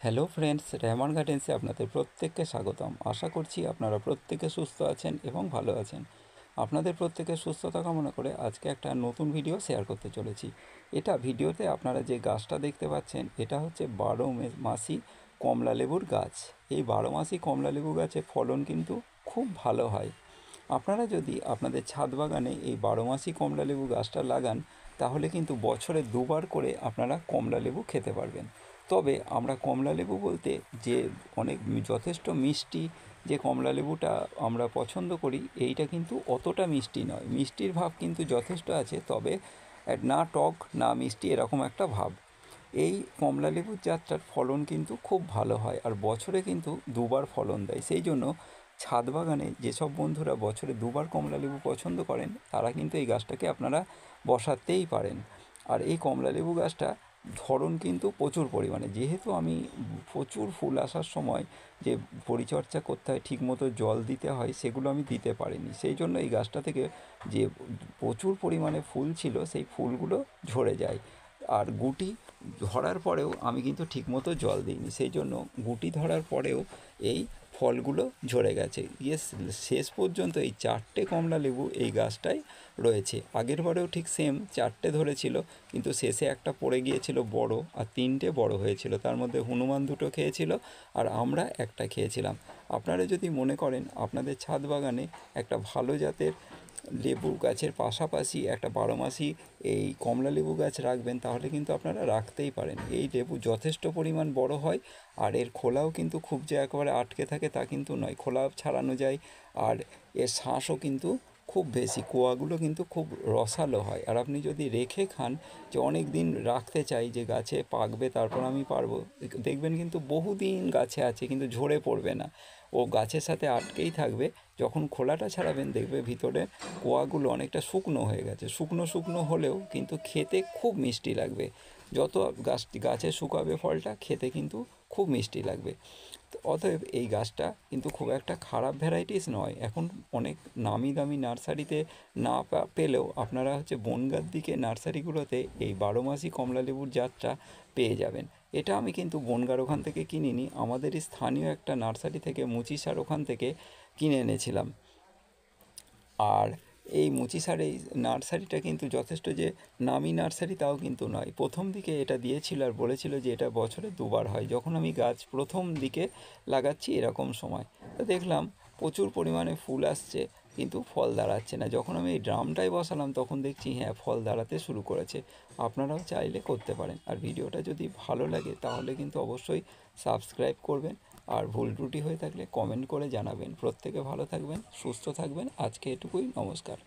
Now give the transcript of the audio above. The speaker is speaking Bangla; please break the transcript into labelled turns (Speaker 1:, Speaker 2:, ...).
Speaker 1: হ্যালো ফ্রেন্ডস, রেহমান গার্ডেন্সে আপনাদের প্রত্যেককে স্বাগতম। আশা করছি আপনারা প্রত্যেকে সুস্থ আছেন এবং ভালো আছেন। আপনাদের প্রত্যেকের সুস্থতা কামনা করে আজকে একটা নতুন ভিডিও শেয়ার করতে চলেছি। এটা ভিডিওতে আপনারা যে গাছটা দেখতে পাচ্ছেন, এটা হচ্ছে মাসি কমলা লেবুর গাছ। এই মাসি কমলা লেবু গাছে ফলন কিন্তু খুব ভালো হয়। আপনারা যদি আপনাদের ছাদ বাগানে এই মাসি কমলা লেবু গাছটা লাগান, তাহলে কিন্তু বছরে দুবার করে আপনারা কমলা লেবু খেতে পারবেন। তবে আমরা কমলা লেবু বলতে যে অনেক যথেষ্ট মিষ্টি যে কমলা লেবুটা আমরা পছন্দ করি, এইটা কিন্তু অতটা মিষ্টি নয়। মিষ্টির ভাব কিন্তু যথেষ্ট আছে, তবে না টক না মিষ্টি, এরকম একটা ভাব। এই কমলা লেবুর জাতটার ফলন কিন্তু খুব ভালো হয়, আর বছরে কিন্তু দুবার ফলন দেয়। সেই জন্য ছাদ বাগানে যেসব বন্ধুরা বছরে দুবার কমলা লেবু পছন্দ করেন, তারা কিন্তু এই গাছটাকে আপনারা বসাতেই পারেন। আর এই কমলা লেবু গাছটা ধরন কিন্তু প্রচুর পরিমাণে, যেহেতু আমি প্রচুর ফুল আসার সময় যে পরিচর্যা করতে হয়, ঠিকমতো জল দিতে হয়, সেগুলো আমি দিতে পারিনি। সেই জন্য এই গাছটা থেকে যে প্রচুর পরিমাণে ফুল ছিল, সেই ফুলগুলো ঝরে যায়। আর গুটি ধরার পরেও আমি কিন্তু ঠিকমতো জল দিইনি, সেই জন্য গুটি ধরার পরেও এই ফলগুলো ঝরে গেছে। শেষ পর্যন্ত এই 4টে কমলা লেবু এই গাছটায় রয়েছে। আগের বারেও ঠিক সেম 4টে ধরেছিল, কিন্তু শেষে একটা পড়ে গিয়েছিল বড়, আর 3টে বড় হয়েছিল। তার মধ্যে হনুমান 2টো খেয়েছিল, আর আমরা একটা খেয়েছিলাম। আপনারা যদি মনে করেন আপনাদের ছাদ বাগানে একটা ভালো জাতের লেবু গাছের পাশাপাশি একটা বারোমাসি এই কমলা লেবু গাছ রাখবেন, তাহলে কিন্তু আপনারা রাখতেই পারেন। এই লেবু যথেষ্ট পরিমাণ বড় হয়, আর এর খোলাও কিন্তু খুব যে একেবারে আটকে থাকে তা কিন্তু নয়, খোলা ছাড়ানো যায়। আর এর শাঁসও কিন্তু খুব বেশি, কোয়াগুলো কিন্তু খুব রসালো হয়। আর আপনি যদি রেখে খান, যে অনেক দিন রাখতে চাই যে গাছে পাকবে তারপর আমি পারবো, দেখবেন কিন্তু বহুদিন গাছে আছে কিন্তু ঝরে পড়বে না, ও গাছের সাথে আটকেই থাকবে। যখন খোলাটা ছাড়াবেন, দেখবে ভিতরে কোয়াগুলো অনেকটা শুকনো হয়ে গেছে। শুকনো শুকনো হলেও কিন্তু খেতে খুব মিষ্টি লাগবে। যত গাছে শুকাবে ফলটা, খেতে কিন্তু খুব মিষ্টি লাগবে। অতএব এই গাছটা কিন্তু খুব একটা খারাপ ভ্যারাইটিস নয়। এখন অনেক নামি দামি নার্সারিতে না পেলেও আপনারা হচ্ছে বনগাঁর দিকে নার্সারিগুলোতে এই বারোমাসি কমলা লেবুর জাতটা পেয়ে যাবেন। এটা আমি কিন্তু বনগাঁর ওখান থেকে কিনিনি, আমাদেরই স্থানীয় একটা নার্সারি থেকে, মুচিসার ওখান থেকে কিনে এনেছিলাম। আর এই মুচিসার এই নার্সারিটা কিন্তু যথেষ্ট যে নামি নার্সারি তাও কিন্তু নয়। প্রথম দিকে এটা দিয়েছিল আর বলেছিল যে এটা বছরে দুবার হয়। যখন আমি গাছ প্রথম দিকে লাগাচ্ছি এরকম সময়, তো দেখলাম প্রচুর পরিমাণে ফুল আসছে, কিন্তু ফল দাঁড়াচ্ছে না। যখন আমি এই ড্রামটায় বসালাম, তখন দেখছি হ্যাঁ, ফল দাঁড়াতে শুরু করেছে। আপনারাও চাইলে করতে পারেন। আর ভিডিওটা যদি ভালো লাগে তাহলে কিন্তু অবশ্যই সাবস্ক্রাইব করবেন, আর ভুল ত্রুটি হয়ে থাকলে কমেন্ট করে জানাবেন। প্রত্যেকে ভালো থাকবেন, সুস্থ থাকবেন। আজকে এটুকুই, নমস্কার।